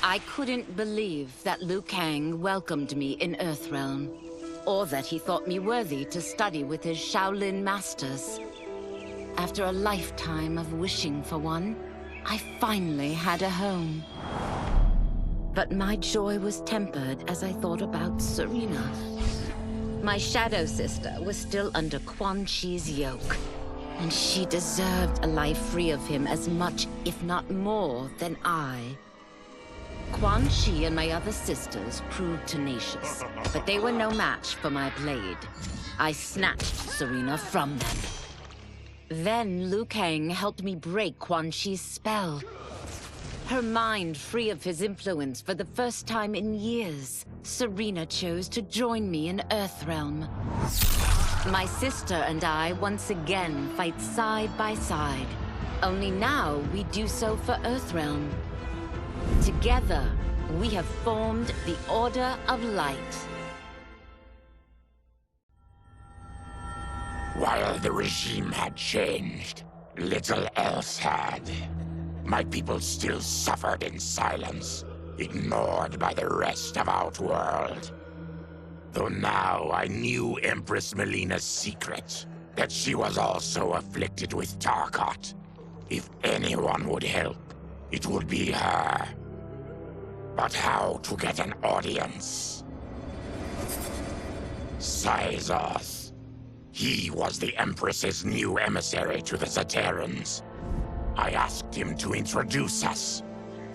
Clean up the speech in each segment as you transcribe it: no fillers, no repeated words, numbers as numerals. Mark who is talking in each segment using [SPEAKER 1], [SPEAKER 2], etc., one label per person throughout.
[SPEAKER 1] I couldn't believe that Liu Kang welcomed me in Earthrealm, or that he thought me worthy to study with his Shaolin masters. After a lifetime of wishing for one, I finally had a home. But my joy was tempered as I thought about Serena. My shadow sister was still under Quan Chi's yoke, and she deserved a life free of him as much, if not more, than I. Quan Chi and my other sisters proved tenacious, but they were no match for my blade. I snatched Serena from them. Then Liu Kang helped me break Quan Chi's spell. Her mind free of his influence for the first time in years, Serena chose to join me in Earthrealm. My sister and I once again fight side by side. Only now we do so for Earthrealm. Together, we have formed the Order of Light.
[SPEAKER 2] While the regime had changed, little else had. My people still suffered in silence, ignored by the rest of Outworld. Though now I knew Empress Mileena's secret, that she was also afflicted with Tarkat. If anyone would help, it would be her. But how to get an audience? Syzoth. He was the Empress's new emissary to the Zaterrans. I asked him to introduce us.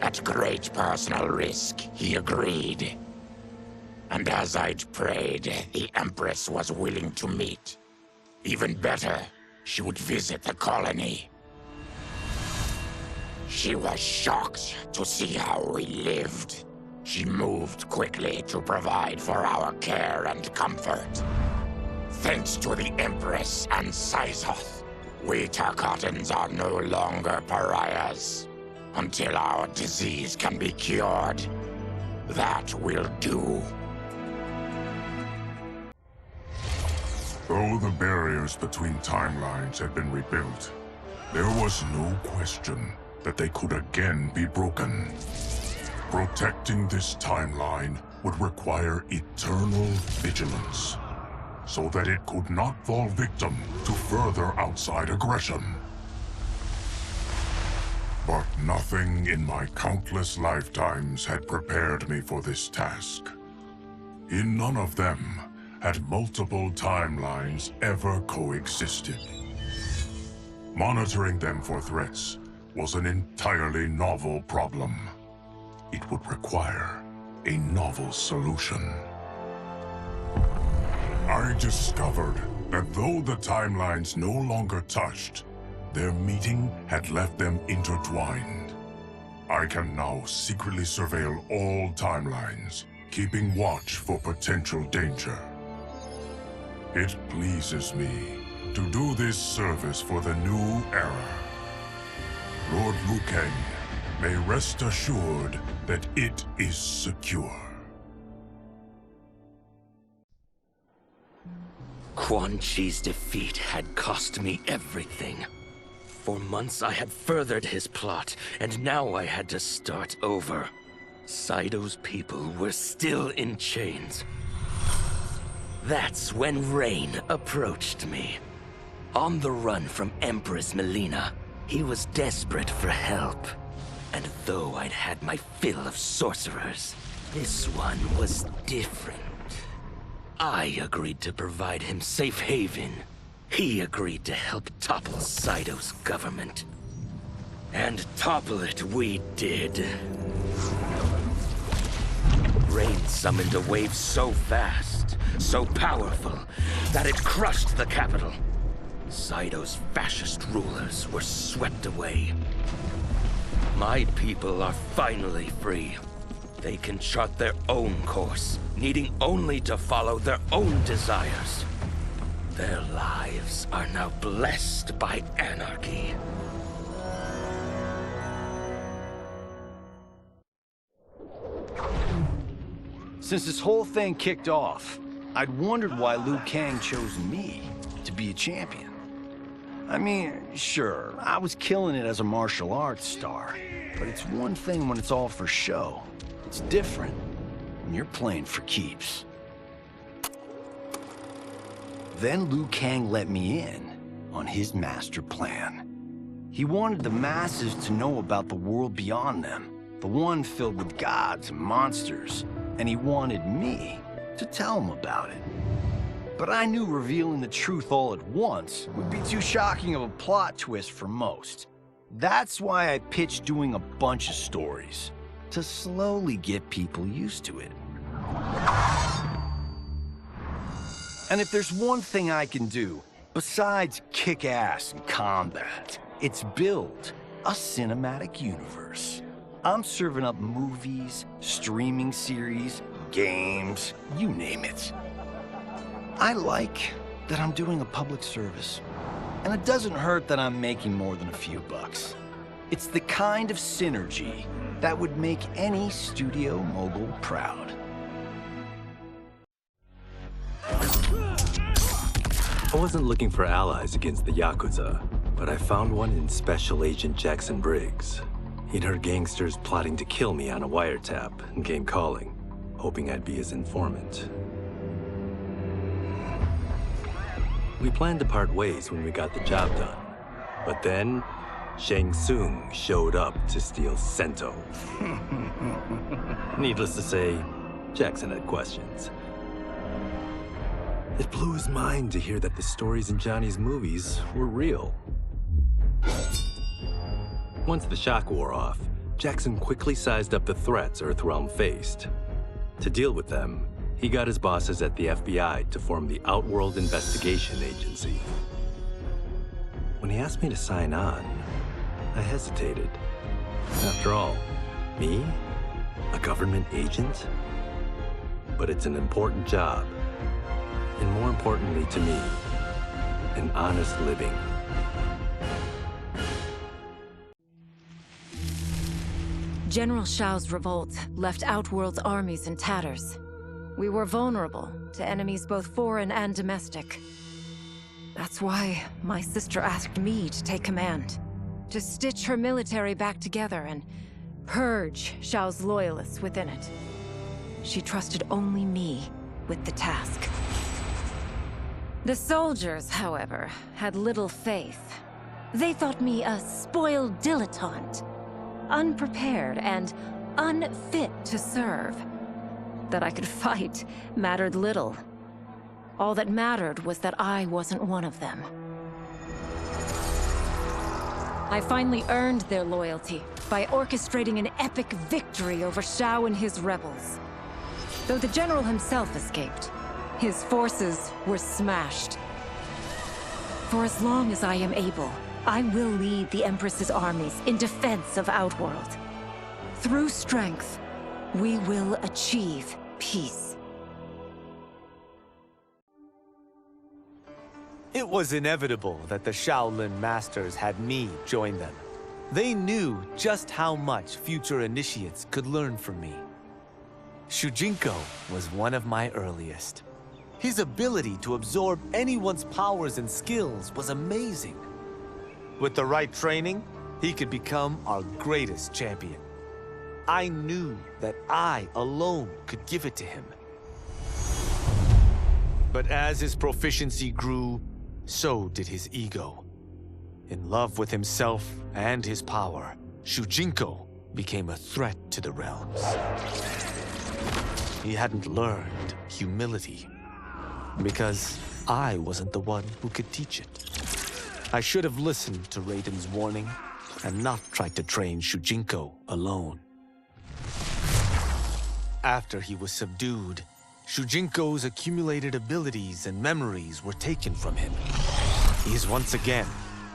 [SPEAKER 2] At great personal risk, he agreed. And as I'd prayed, the Empress was willing to meet. Even better, she would visit the colony. She was shocked to see how we lived. She moved quickly to provide for our care and comfort. Thanks to the Empress and Syzoth, we Tarkatans are no longer pariahs. Until our disease can be cured, that will do.
[SPEAKER 3] Though the barriers between timelines had been rebuilt, there was no question that they could again be broken. Protecting this timeline would require eternal vigilance, so that it could not fall victim to further outside aggression. But nothing in my countless lifetimes had prepared me for this task. In none of them had multiple timelines ever coexisted. Monitoring them for threats was an entirely novel problem. It would require a novel solution. I discovered that though the timelines no longer touched, their meeting had left them intertwined. I can now secretly surveil all timelines, keeping watch for potential danger. It pleases me to do this service for the new era. Lord Liu Kang may rest assured that it is secure.
[SPEAKER 4] Quan Chi's defeat had cost me everything. For months I had furthered his plot, and now I had to start over. Saido's people were still in chains. That's when Rain approached me. On the run from Empress Mileena, he was desperate for help. And though I'd had my fill of sorcerers, this one was different. I agreed to provide him safe haven. He agreed to help topple Saido's government. And topple it we did. Rain summoned a wave so fast, so powerful, that it crushed the capital. Saido's fascist rulers were swept away. My people are finally free. They can chart their own course, needing only to follow their own desires. Their lives are now blessed by anarchy.
[SPEAKER 5] Since this whole thing kicked off, I'd wondered why Liu Kang chose me to be a champion. I mean, sure, I was killing it as a martial arts star, but it's one thing when it's all for show. It's different when you're playing for keeps. Then Liu Kang let me in on his master plan. He wanted the masses to know about the world beyond them, the one filled with gods and monsters, and he wanted me to tell them about it. But I knew revealing the truth all at once would be too shocking of a plot twist for most. That's why I pitched doing a bunch of stories, to slowly get people used to it. And if there's one thing I can do, besides kick ass in combat, it's build a cinematic universe. I'm serving up movies, streaming series, games, you name it. I like that I'm doing a public service. And it doesn't hurt that I'm making more than a few bucks. It's the kind of synergy that would make any studio mogul proud.
[SPEAKER 6] I wasn't looking for allies against the Yakuza, but I found one in Special Agent Jackson Briggs. He'd heard gangsters plotting to kill me on a wiretap and came calling, hoping I'd be his informant. We planned to part ways when we got the job done. But then, Shang Tsung showed up to steal Sento. Needless to say, Jackson had questions. It blew his mind to hear that the stories in Johnny's movies were real. Once the shock wore off, Jackson quickly sized up the threats Earthrealm faced. To deal with them, he got his bosses at the FBI to form the Outworld Investigation Agency. When he asked me to sign on, I hesitated. After all, me? A government agent? But it's an important job. And more importantly to me, an honest living.
[SPEAKER 7] General Shao's revolt left Outworld's armies in tatters. We were vulnerable to enemies both foreign and domestic. That's why my sister asked me to take command, to stitch her military back together and purge Shao's loyalists within it. She trusted only me with the task. The soldiers, however, had little faith. They thought me a spoiled dilettante, unprepared and unfit to serve. That I could fight mattered little. All that mattered was that I wasn't one of them. I finally earned their loyalty by orchestrating an epic victory over Shao and his rebels. Though the general himself escaped, his forces were smashed. For as long as I am able, I will lead the Empress's armies in defense of Outworld. Through strength, we will achieve peace.
[SPEAKER 8] It was inevitable that the Shaolin Masters had me join them. They knew just how much future initiates could learn from me. Shujinko was one of my earliest. His ability to absorb anyone's powers and skills was amazing. With the right training, he could become our greatest champion. I knew that I alone could give it to him. But as his proficiency grew, so did his ego. In love with himself and his power, Shujinko became a threat to the realms. He hadn't learned humility, because I wasn't the one who could teach it. I should have listened to Raiden's warning and not tried to train Shujinko alone. After he was subdued, Shujinko's accumulated abilities and memories were taken from him. He is once again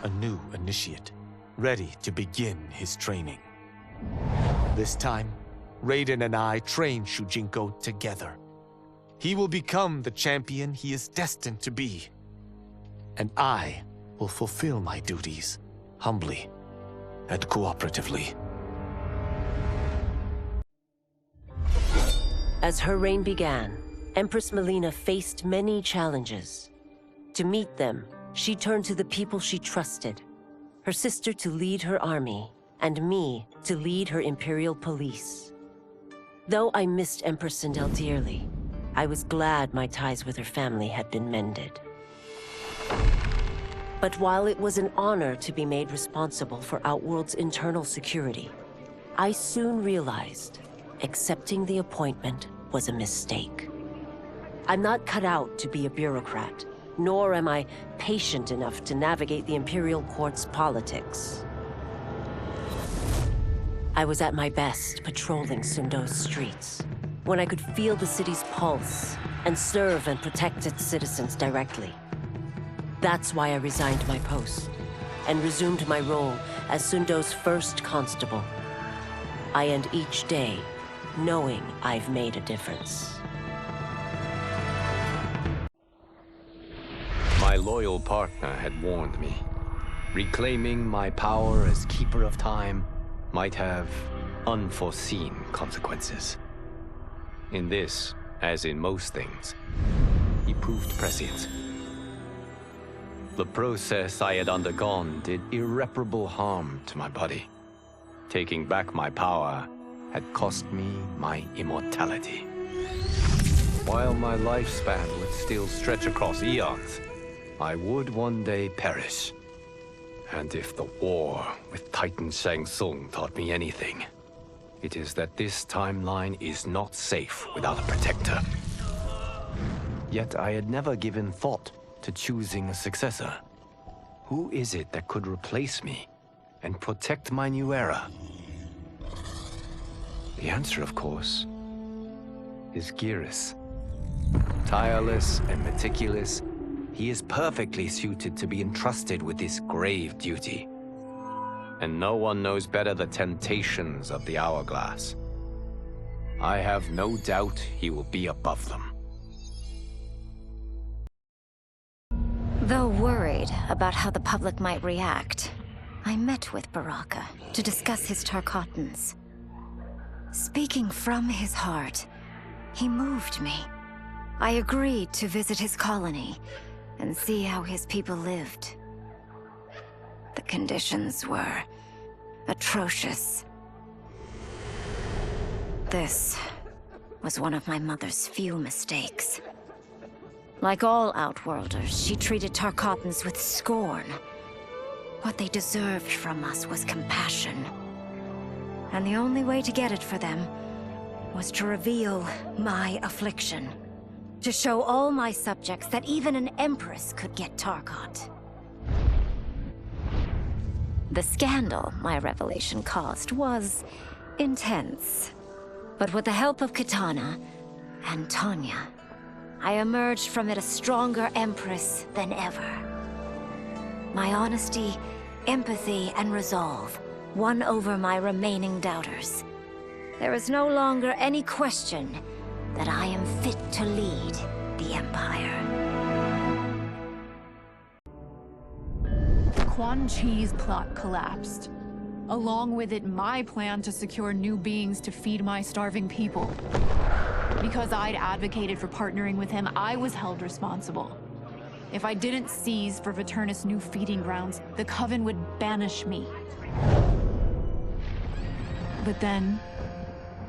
[SPEAKER 8] a new initiate, ready to begin his training. This time, Raiden and I train Shujinko together. He will become the champion he is destined to be. And I will fulfill my duties, humbly and cooperatively.
[SPEAKER 9] As her reign began, Empress Mileena faced many challenges. To meet them, she turned to the people she trusted. Her sister to lead her army, and me to lead her imperial police. Though I missed Empress Sindel dearly, I was glad my ties with her family had been mended. But while it was an honor to be made responsible for Outworld's internal security, I soon realized accepting the appointment was a mistake. I'm not cut out to be a bureaucrat, nor am I patient enough to navigate the Imperial Court's politics. I was at my best patrolling Sundo's streets, when I could feel the city's pulse and serve and protect its citizens directly. That's why I resigned my post and resumed my role as Sundo's first constable. I end each day knowing I've made a difference.
[SPEAKER 6] My loyal partner had warned me. Reclaiming my power as Keeper of Time might have unforeseen consequences. In this, as in most things, he proved prescient. The process I had undergone did irreparable harm to my body. Taking back my power had cost me my immortality. While my lifespan would still stretch across eons, I would one day perish. And if the war with Titan Shang Tsung taught me anything, it is that this timeline is not safe without a protector. Yet I had never given thought to choosing a successor. Who is it that could replace me and protect my new era? The answer, of course, is Geras. Tireless and meticulous, he is perfectly suited to be entrusted with this grave duty. And no one knows better the temptations of the hourglass. I have no doubt he will be above them.
[SPEAKER 7] Though worried about how the public might react, I met with Baraka to discuss his Tarkatans. Speaking from his heart, he moved me. I agreed to visit his colony and see how his people lived. The conditions were atrocious. This was one of my mother's few mistakes. Like all Outworlders, she treated Tarkatans with scorn. What they deserved from us was compassion. And the only way to get it for them was to reveal my affliction. To show all my subjects that even an empress could get Tarkat. The scandal my revelation caused was intense. But with the help of Kitana and Tanya, I emerged from it a stronger empress than ever. My honesty, empathy, and resolve won over my remaining doubters. There is no longer any question that I am fit to lead the Empire.
[SPEAKER 10] Quan Chi's plot collapsed. Along with it, my plan to secure new beings to feed my starving people. Because I'd advocated for partnering with him, I was held responsible. If I didn't seize for Veternus' new feeding grounds, the Coven would banish me. But then,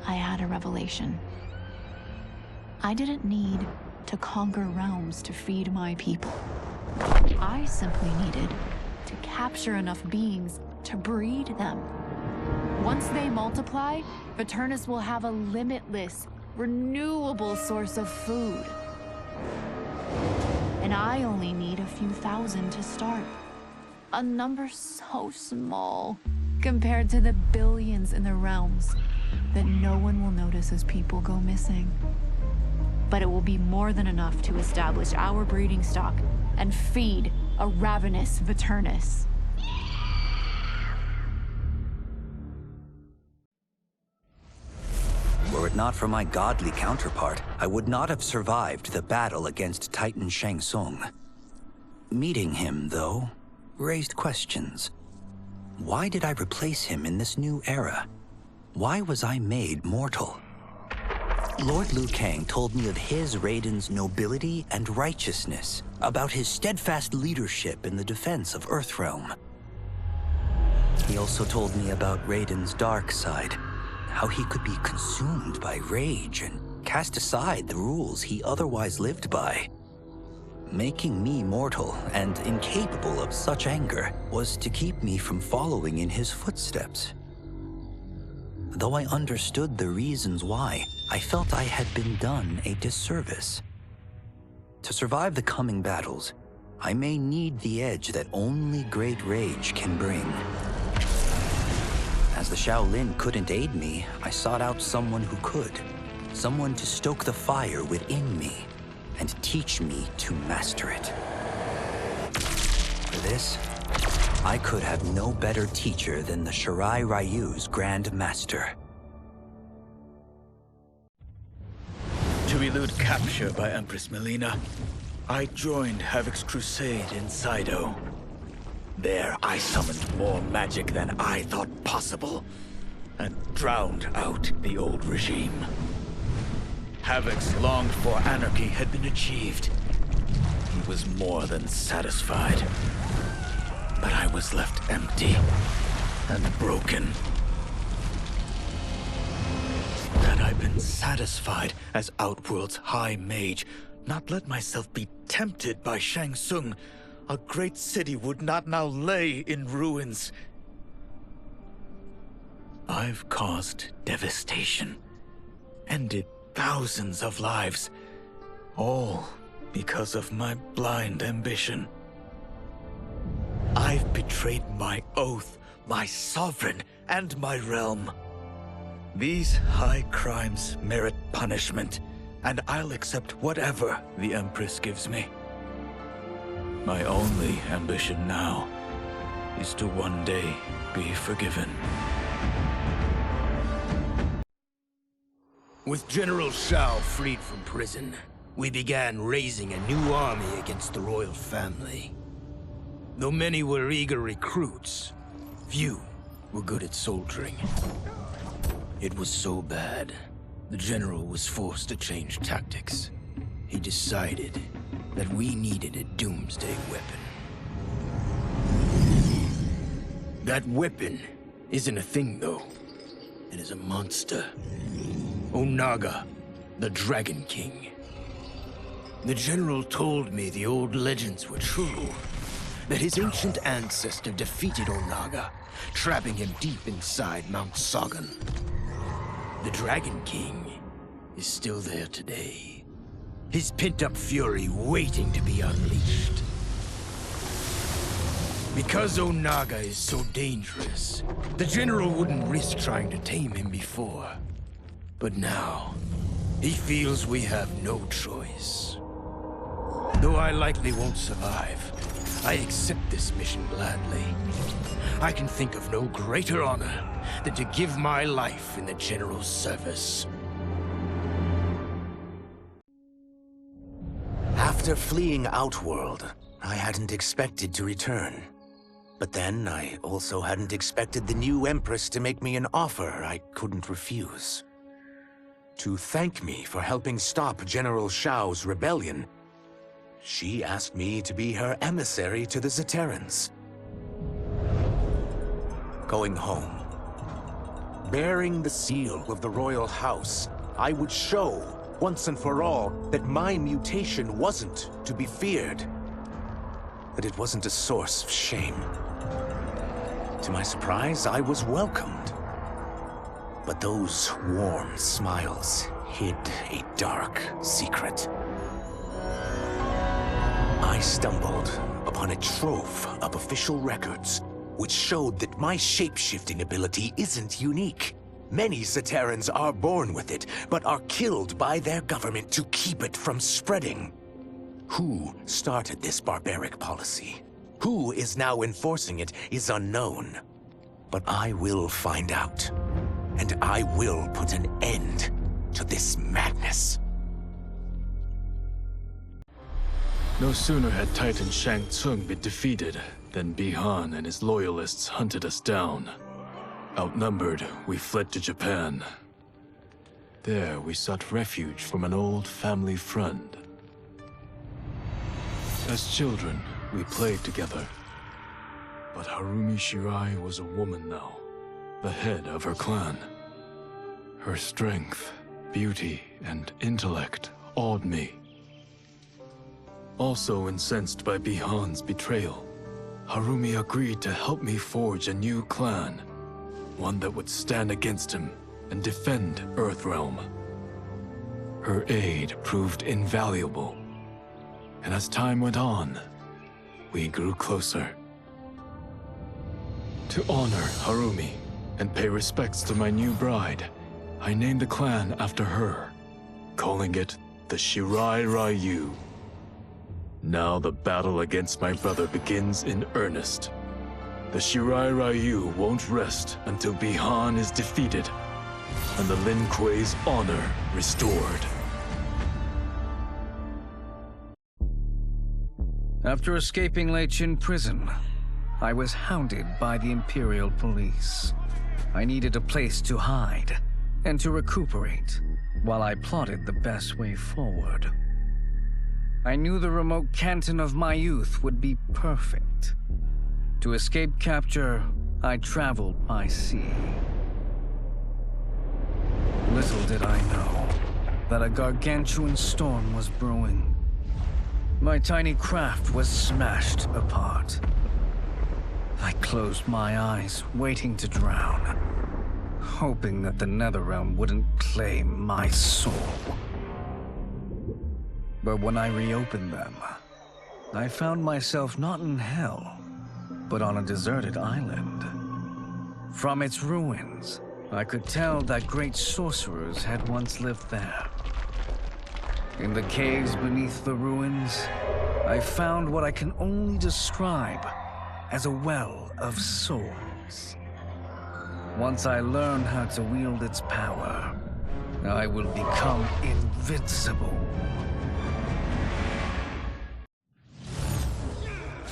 [SPEAKER 10] I had a revelation. I didn't need to conquer realms to feed my people. I simply needed to capture enough beings to breed them. Once they multiply, Veternus will have a limitless, renewable source of food. And I only need a few thousand to start. A number so small compared to the billions in the realms that no one will notice as people go missing. But it will be more than enough to establish our breeding stock and feed a ravenous Veternus.
[SPEAKER 11] Were it not for my godly counterpart, I would not have survived the battle against Titan Shang Tsung. Meeting him, though, raised questions. Why did I replace him in this new era? Why was I made mortal? Lord Liu Kang told me of his Raiden's nobility and righteousness, about his steadfast leadership in the defense of Earthrealm. He also told me about Raiden's dark side, how he could be consumed by rage and cast aside the rules he otherwise lived by. Making me mortal and incapable of such anger was to keep me from following in his footsteps. Though I understood the reasons why, I felt I had been done a disservice. To survive the coming battles, I may need the edge that only great rage can bring. As the Shaolin couldn't aid me, I sought out someone who could. Someone to stoke the fire within me and teach me to master it. For this, I could have no better teacher than the Shirai Ryu's Grand Master.
[SPEAKER 12] To elude capture by Empress Mileena, I joined Havik's crusade in Saido. There, I summoned more magic than I thought possible, and drowned out the old regime. Havik's longed-for anarchy had been achieved. He was more than satisfied. But I was left empty and broken. Had I been satisfied as Outworld's High Mage, not let myself be tempted by Shang Tsung, a great city would not now lay in ruins. I've caused devastation, ended thousands of lives, all because of my blind ambition. I've betrayed my oath, my sovereign, and my realm. These high crimes merit punishment, and I'll accept whatever the Empress gives me. My only ambition now is to one day be forgiven.
[SPEAKER 13] With General Shao freed from prison, we began raising a new army against the royal family. Though many were eager recruits, few were good at soldiering. It was so bad, the general was forced to change tactics. He decided that we needed a doomsday weapon. That weapon isn't a thing, though. It is a monster. Onaga, the Dragon King. The general told me the old legends were true, that his ancient ancestor defeated Onaga, trapping him deep inside Mount Sagan. The Dragon King is still there today, his pent-up fury waiting to be unleashed. Because Onaga is so dangerous, the general wouldn't risk trying to tame him before. But now, he feels we have no choice. Though I likely won't survive, I accept this mission gladly. I can think of no greater honor than to give my life in the general's service.
[SPEAKER 4] After fleeing Outworld, I hadn't expected to return. But then, I also hadn't expected the new Empress to make me an offer I couldn't refuse. To thank me for helping stop General Shao's rebellion, she asked me to be her emissary to the Zaterrans. Going home, bearing the seal of the royal house, I would show, once and for all, that my mutation wasn't to be feared. That it wasn't a source of shame. To my surprise, I was welcomed. But those warm smiles hid a dark secret. I stumbled upon a trove of official records, which showed that my shape-shifting ability isn't unique. Many Zaterrans are born with it, but are killed by their government to keep it from spreading. Who started this barbaric policy? Who is now enforcing it is unknown. But I will find out. And I will put an end to this madness.
[SPEAKER 12] No sooner had Titan Shang Tsung been defeated than Bihan and his loyalists hunted us down. Outnumbered, we fled to Japan. There, we sought refuge from an old family friend. As children, we played together. But Harumi Shirai was a woman now, the head of her clan.
[SPEAKER 14] Her strength, beauty, and intellect awed me. Also incensed by Bi-Han's betrayal, Harumi agreed to help me forge a new clan, one that would stand against him and defend Earthrealm. Her aid proved invaluable, and as time went on, we grew closer. To honor Harumi and pay respects to my new bride, I named the clan after her, calling it the Shirai Ryu. Now the battle against my brother begins in earnest. The Shirai Ryu won't rest until Bi-Han is defeated and the Lin Kuei's honor restored.
[SPEAKER 15] After escaping Lei Chin prison, I was hounded by the Imperial Police. I needed a place to hide and to recuperate while I plotted the best way forward. I knew the remote canton of my youth would be perfect. To escape capture, I traveled by sea. Little did I know that a gargantuan storm was brewing. My tiny craft was smashed apart. I closed my eyes, waiting to drown, hoping that the Netherrealm wouldn't claim my soul. But when I reopened them, I found myself not in hell, but on a deserted island. From its ruins, I could tell that great sorcerers had once lived there. In the caves beneath the ruins, I found what I can only describe as a well of souls. Once I learn how to wield its power, I will become invincible.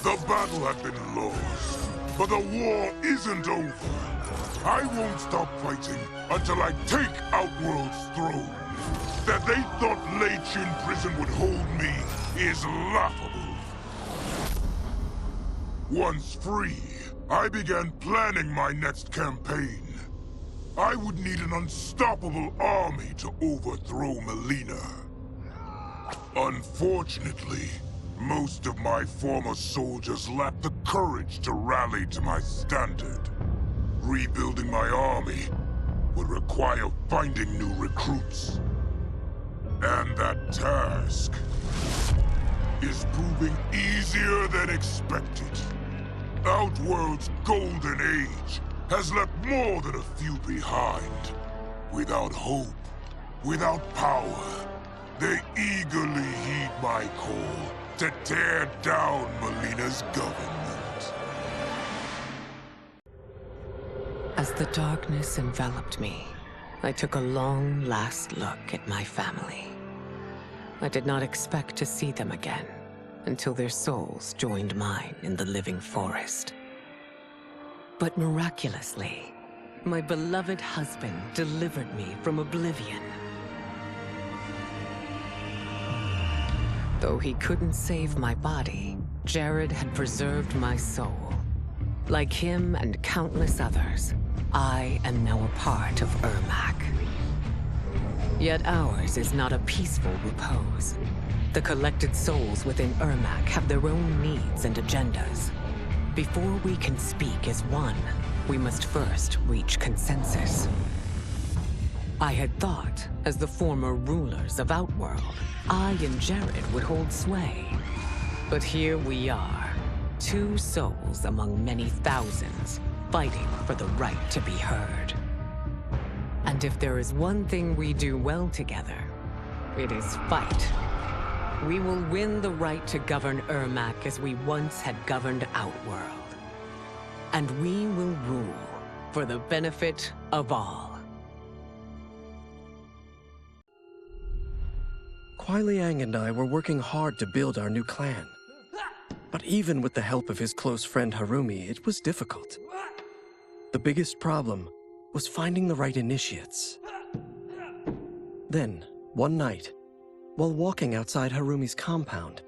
[SPEAKER 3] The battle had been lost, but the war isn't over. I won't stop fighting until I take Outworld's throne. That they thought Lei Chin prison would hold me is laughable. Once free, I began planning my next campaign. I would need an unstoppable army to overthrow Mileena. Unfortunately, most of my former soldiers lacked the courage to rally to my standard. Rebuilding my army would require finding new recruits. And that task is proving easier than expected. Outworld's golden age has left more than a few behind. Without hope, without power, they eagerly heed my call to tear down Mileena's government.
[SPEAKER 16] As the darkness enveloped me, I took a long last look at my family. I did not expect to see them again until their souls joined mine in the living forest. But miraculously, my beloved husband delivered me from oblivion. Though he couldn't save my body, Jared had preserved my soul. Like him and countless others, I am now a part of Ermac. Yet ours is not a peaceful repose. The collected souls within Ermac have their own needs and agendas. Before we can speak as one, we must first reach consensus. I had thought, as the former rulers of Outworld, I and Jared would hold sway. But here we are, two souls among many thousands, fighting for the right to be heard. And if there is one thing we do well together, it is fight. We will win the right to govern Ermac as we once had governed Outworld. And we will rule for the benefit of all.
[SPEAKER 17] Kuai Liang and I were working hard to build our new clan. But even with the help of his close friend Harumi, it was difficult. The biggest problem was finding the right initiates. Then, one night, while walking outside Harumi's compound,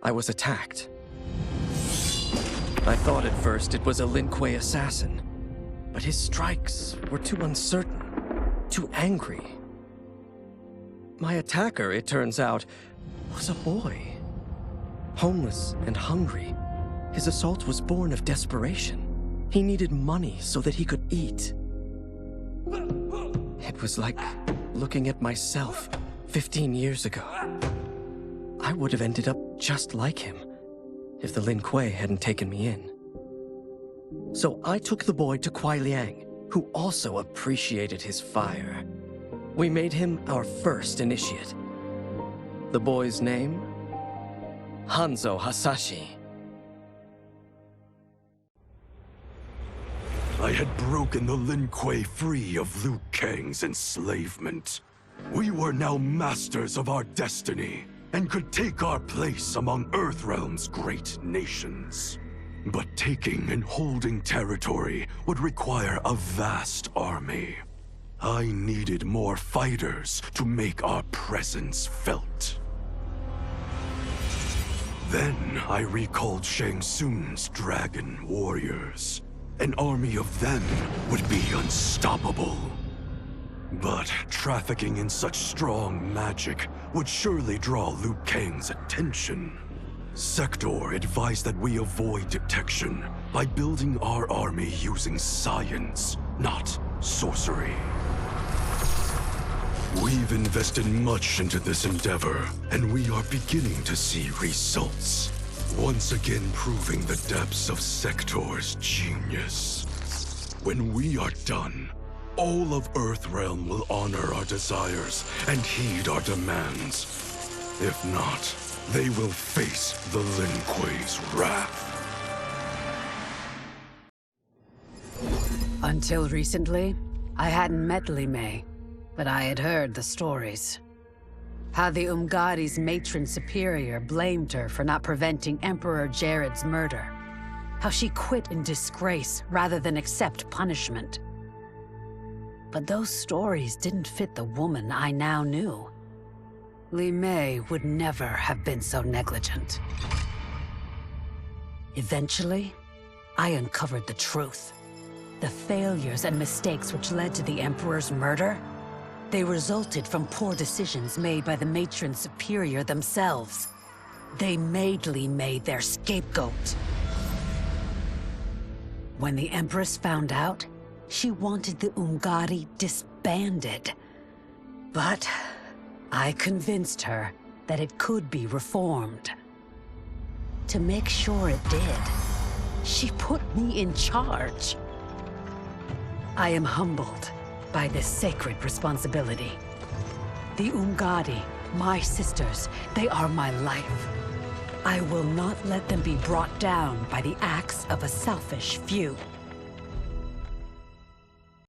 [SPEAKER 17] I was attacked. I thought at first it was a Lin Kuei assassin, but his strikes were too uncertain. too angry. My attacker, it turns out, was a boy. Homeless and hungry, his assault was born of desperation. He needed money so that he could eat. It was like looking at myself 15 years ago. I would have ended up just like him if the Lin Kuei hadn't taken me in. So I took the boy to Kuai Liang, who also appreciated his fire. We made him our first initiate. The boy's name? Hanzo Hasashi.
[SPEAKER 18] I had broken the Lin Kuei free of Liu Kang's enslavement. We were now masters of our destiny, and could take our place among Earthrealm's great nations. But taking and holding territory would require a vast army. I needed more fighters to make our presence felt. Then I recalled Shang Tsung's dragon warriors. An army of them would be unstoppable. But trafficking in such strong magic would surely draw Liu Kang's attention. Sector advised that we avoid detection by building our army using science, not sorcery. We've invested much into this endeavor, and we are beginning to see results. Once again proving the depths of Sector's genius. When we are done, all of Earthrealm will honor our desires and heed our demands. If not, they will face the Lin Kuei's wrath.
[SPEAKER 19] Until recently, I hadn't met Li Mei, but I had heard the stories. How the Umgadi's matron superior blamed her for not preventing Emperor Jared's murder. How she quit in disgrace rather than accept punishment. But those stories didn't fit the woman I now knew. Li Mei would never have been so negligent. Eventually, I uncovered the truth. The failures and mistakes which led to the Emperor's murder, they resulted from poor decisions made by the matron superior themselves. They made Li Mei their scapegoat. When the Empress found out, she wanted the Umgadi disbanded. But I convinced her that it could be reformed. To make sure it did, she put me in charge. I am humbled by this sacred responsibility. The Umgadi, my sisters, they are my life. I will not let them be brought down by the acts of a selfish few.